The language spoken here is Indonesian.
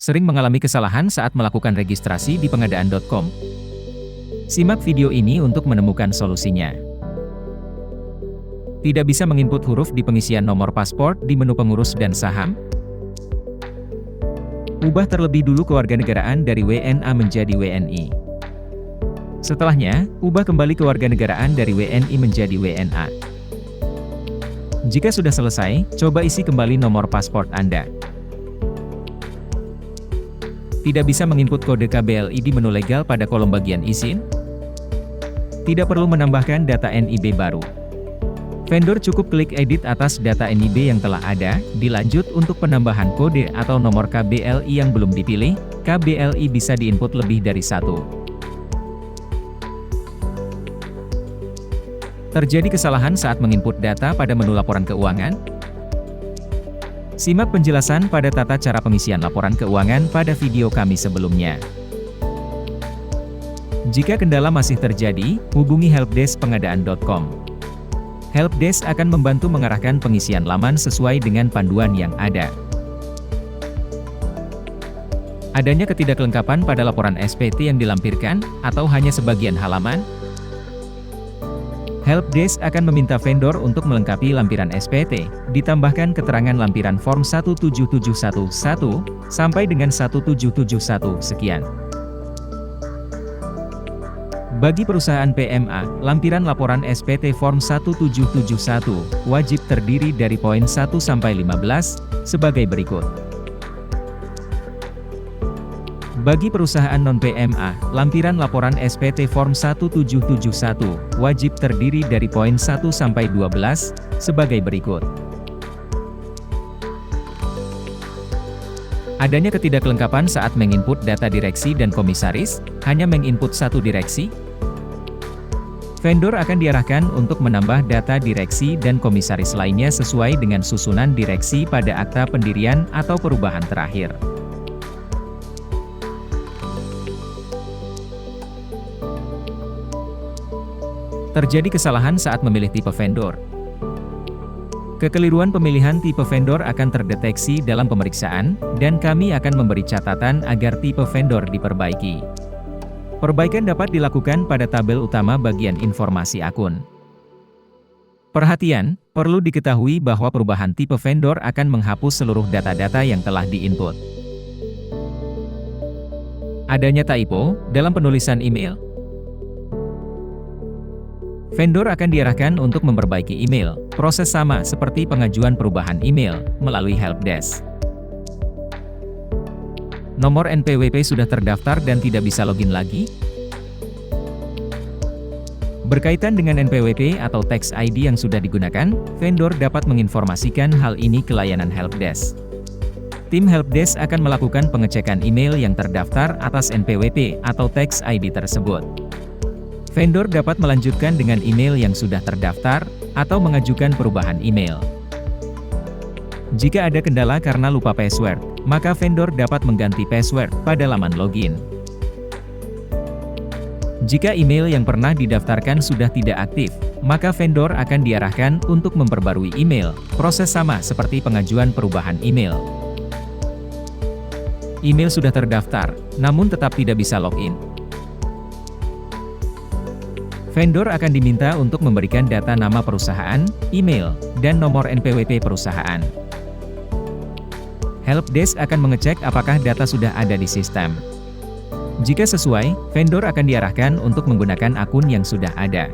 sering mengalami kesalahan saat melakukan registrasi di pengadaan.com. Simak video ini untuk menemukan solusinya. Tidak bisa menginput huruf di pengisian nomor paspor di menu pengurus dan saham. Ubah terlebih dulu kewarganegaraan dari WNA menjadi WNI. Setelahnya, ubah kembali kewarganegaraan dari WNI menjadi WNA. Jika sudah selesai, coba isi kembali nomor paspor Anda. Tidak bisa menginput kode KBLI di menu legal pada kolom bagian izin. Tidak perlu menambahkan data NIB baru. Vendor cukup klik edit atas data NIB yang telah ada, dilanjut untuk penambahan kode atau nomor KBLI yang belum dipilih, KBLI bisa diinput lebih dari satu. Terjadi kesalahan saat menginput data pada menu laporan keuangan? Simak penjelasan pada tata cara pengisian laporan keuangan pada video kami sebelumnya. Jika kendala masih terjadi, hubungi helpdesk pengadaan.com. Helpdesk akan membantu mengarahkan pengisian laman sesuai dengan panduan yang ada. Adanya ketidaklengkapan pada laporan SPT yang dilampirkan, atau hanya sebagian halaman? Helpdesk akan meminta vendor untuk melengkapi lampiran SPT, ditambahkan keterangan lampiran form 17711, sampai dengan 1771 sekian. Bagi perusahaan PMA, lampiran laporan SPT form 1771, wajib terdiri dari poin 1 sampai 15, sebagai berikut. Bagi perusahaan non-PMA, lampiran laporan SPT form 1771, wajib terdiri dari poin 1 sampai 12, sebagai berikut. Adanya ketidaklengkapan saat menginput data direksi dan komisaris, hanya menginput satu direksi. Vendor akan diarahkan untuk menambah data direksi dan komisaris lainnya sesuai dengan susunan direksi pada akta pendirian atau perubahan terakhir. Terjadi kesalahan saat memilih tipe vendor. Kekeliruan pemilihan tipe vendor akan terdeteksi dalam pemeriksaan, dan kami akan memberi catatan agar tipe vendor diperbaiki. Perbaikan dapat dilakukan pada tabel utama bagian informasi akun. Perhatian, perlu diketahui bahwa perubahan tipe vendor akan menghapus seluruh data-data yang telah diinput. Adanya typo dalam penulisan email. Vendor akan diarahkan untuk memperbaiki email, proses sama seperti pengajuan perubahan email, melalui helpdesk. Nomor NPWP sudah terdaftar dan tidak bisa login lagi? Berkaitan dengan NPWP atau tax ID yang sudah digunakan, vendor dapat menginformasikan hal ini ke layanan helpdesk. Tim helpdesk akan melakukan pengecekan email yang terdaftar atas NPWP atau tax ID tersebut. Vendor dapat melanjutkan dengan email yang sudah terdaftar, atau mengajukan perubahan email. Jika ada kendala karena lupa password, maka vendor dapat mengganti password pada laman login. Jika email yang pernah didaftarkan sudah tidak aktif, maka vendor akan diarahkan untuk memperbarui email, proses sama seperti pengajuan perubahan email. Email sudah terdaftar, namun tetap tidak bisa login. Vendor akan diminta untuk memberikan data nama perusahaan, email, dan nomor NPWP perusahaan. Helpdesk akan mengecek apakah data sudah ada di sistem. Jika sesuai, vendor akan diarahkan untuk menggunakan akun yang sudah ada.